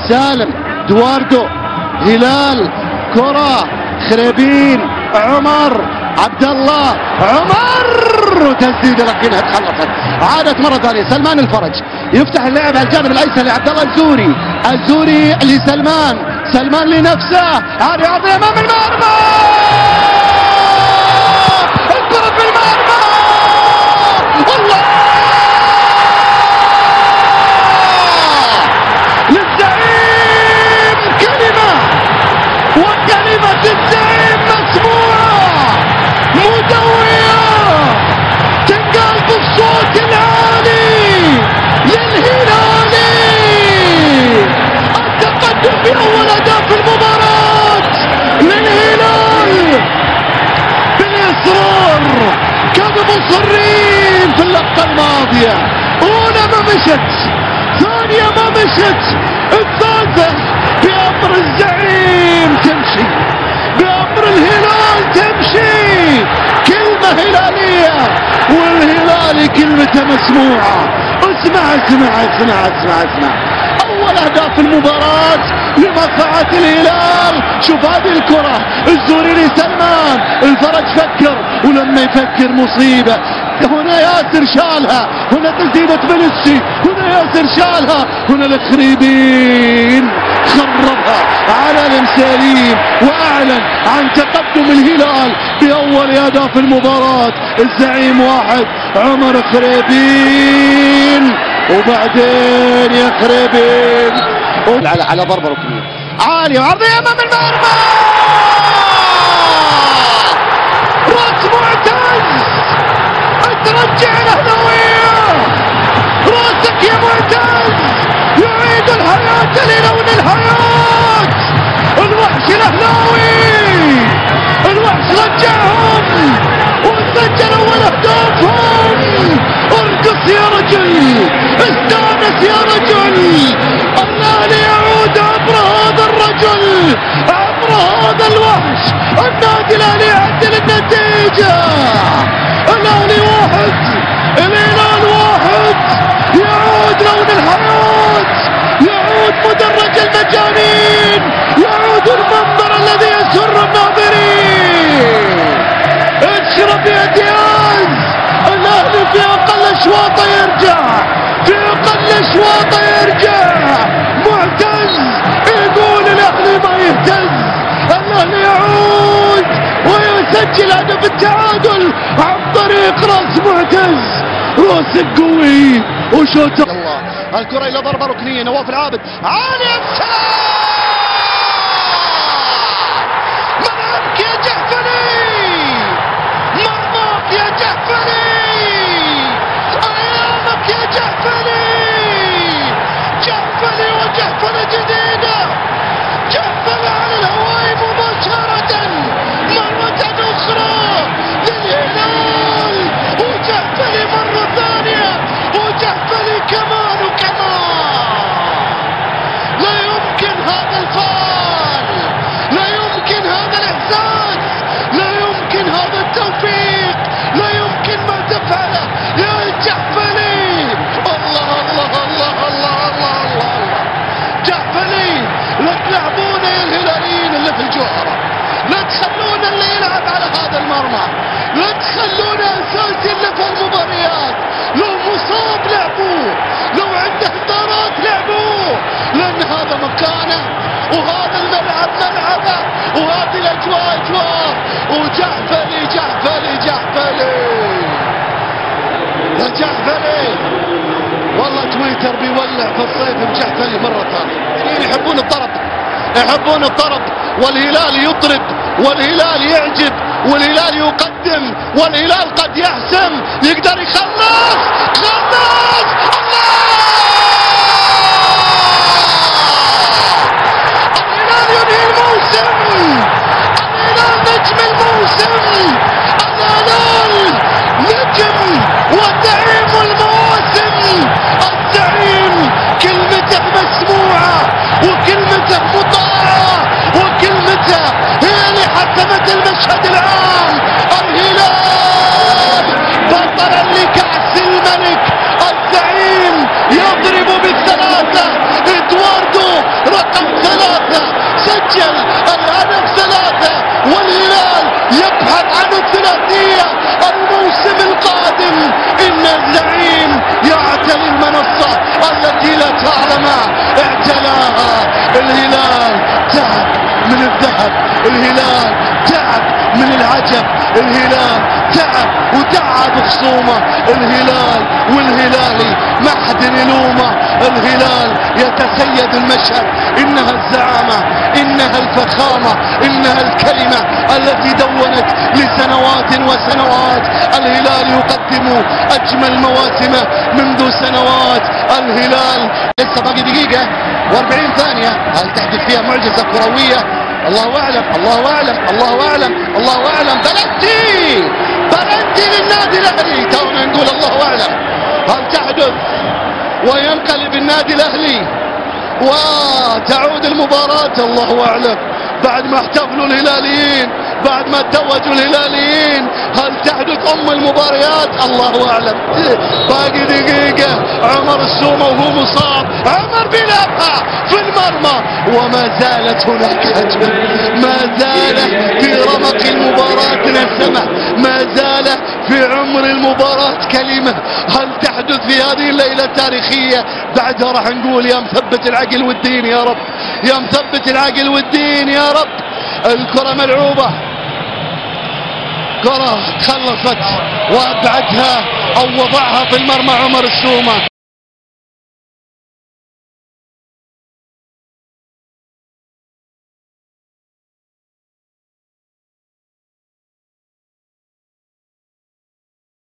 سالم دواردو هلال كرة خريبين عمر عبد الله عمر وتسديده لكنها تخلصت. عادت مرة ثانية سلمان الفرج يفتح اللعب على الجانب الايسر لعبد الله الزوري، الزوري لسلمان، سلمان لنفسه هذه عرضية امام المرمى، الكرة في المرمى والله للزعيم كلمة، وكلمة الزعيم مسموعة مدوية تنقال بالصوت العالي للهلالي. التقدم في أول أهداف المباراة للهلال بالإصرار، كانوا مصرين في اللقطة الماضية، أولى ما مشت، ثانية ما مشت، الثالثة بأمر الزعيم تمشي، بأمر الهلال تمشي، كلمة هلالية والهلالي كلمته مسموعة. اسمع اسمع اسمع اسمع اسمع، أول أهداف المباراة لمصلحة الهلال. شوف هذه الكرة الزوري لسلمان، الفرج فكر ولما يفكر مصيبة. هنا ياسر شالها، هنا تسديدة بلسي، هنا ياسر شالها، هنا الخريبين خربها على المساليم واعلن عن تقدم الهلال باول اهداف المباراة. الزعيم 1 عمر خريبين، وبعدين يا خريبين على ضربة ركنية عالية وعرضية امام المرمى، راس معتز ترجع الاهلاوية، راسك يا معتز يعيد الحياة للون الحياة. الوحش الاهلاوي، الوحش رجعهم وسجل اول اهدافهم. ارقص يا رجل، استانس يا رجل، الاهلي يعود عبر هذا الرجل، عبر هذا الوحش. النادي الاهلي يعدل النتيجة، الاهلي 1 الهلال 1. يعود لون الحياة، يعود مدرج المجانين، يعود المنظر الذي يسر الناظرين. اشرب يا دياز، الاهلي في اقل اشواطه يرجع، في اقل اشواطه يرجع. معتز يقول الاهلي ما يهتز، الاهلي يعود ويسجل هدف التعادل عن طريق راس معتز. راسك قوي وشوت الله. الكرة الى ضربة ركنية، نواف العابد عالي السلام، مرماك يا جحفلي، مرماك يا جحفلي، ايامك يا جحفلي، جحفلي وجحفلة جديدة، جحفلي على الهواء مباشرة مرة اخرى للهلال، وجحفلي مرة ثانية، وجحفلي كمان وكمان. لا يمكن هذا الفعل، لا يمكن هذا الاحساس، لا يمكن هذا التوفيق، لا يمكن ما تفعله يا جحفلي. الله الله الله الله الله الله، جحفلي لا تلعبون يا الهلاليين اللي في الجوهرة، لا تخلون اللي يلعب على هذا المرمى، لا تخلونه اساسي اللي في المباريات. لو مصاب لعبوه، لو عنده اختارات لعبوه، لان هذا مكانه وهذا الملعب ملعبه وهذه الاجواء اجواء. وجحفلي جحفلي جحفلي يا جحفلي، والله تويتر بيولع في الصيف بجحفلي مرة ثانية. يحبون الطرب، يحبون الطرب، والهلال يطرب، والهلال يعجب، والهلال يقدم، والهلال قد يحسم، يقدر يخلص. خلص الله، الهلال ينهي الموسم، الهلال نجم الموسم، الهلال نجم وزعيم الموسم. الزعيم كلمته مسموعة وكلمته مطاعة وكلمته هي اللي حسمت المشهد العام. الهلال بطلا لكأس الملك سجل الهدف 3 والهلال يبحث عن الثلاثية الموسم القادم. إن الزعيم يعتلي المنصة التي لا تعلم اعتلاها. الهلال تعب من الذهب، الهلال تعب من العجب، الهلال تعب وتعب خصومه، الهلال والهلالي ما حد يلومه. الهلال يتسيد المشهد. إنها الزعامة، إنها الفخامة، إنها الكلمة التي دونت لسنوات وسنوات. الهلال يقدم أجمل مواسمه منذ سنوات. الهلال لسه باقي دقيقة و40 ثانية، هل تحدث فيها معجزة كروية؟ الله أعلم، الله أعلم، الله أعلم، الله أعلم. بلنتي للنادي الأهلي، تونا نقول الله أعلم. هل تحدث وينقلب النادي الأهلي وتعود المباراة؟ الله أعلم. بعد ما احتفلوا الهلاليين، بعد ما توجوا الهلاليين، هل تحدث أم المباريات؟ الله أعلم. باقي دقيقة، عمر السومة وهو مصاب، عمر بيلعبها في المرمى وما زالت هناك أجمل، ما زال في رمق المباراة نسمة، ما زال في عمر المباراة كلمة. هل تحدث في هذه الليلة التاريخية؟ بعدها راح نقول يا مثبت العقل والدين يا رب، يا مثبت العقل والدين يا رب. الكرة ملعوبة، كرة تخلصت وابعدها او وضعها في المرمى عمر السومة.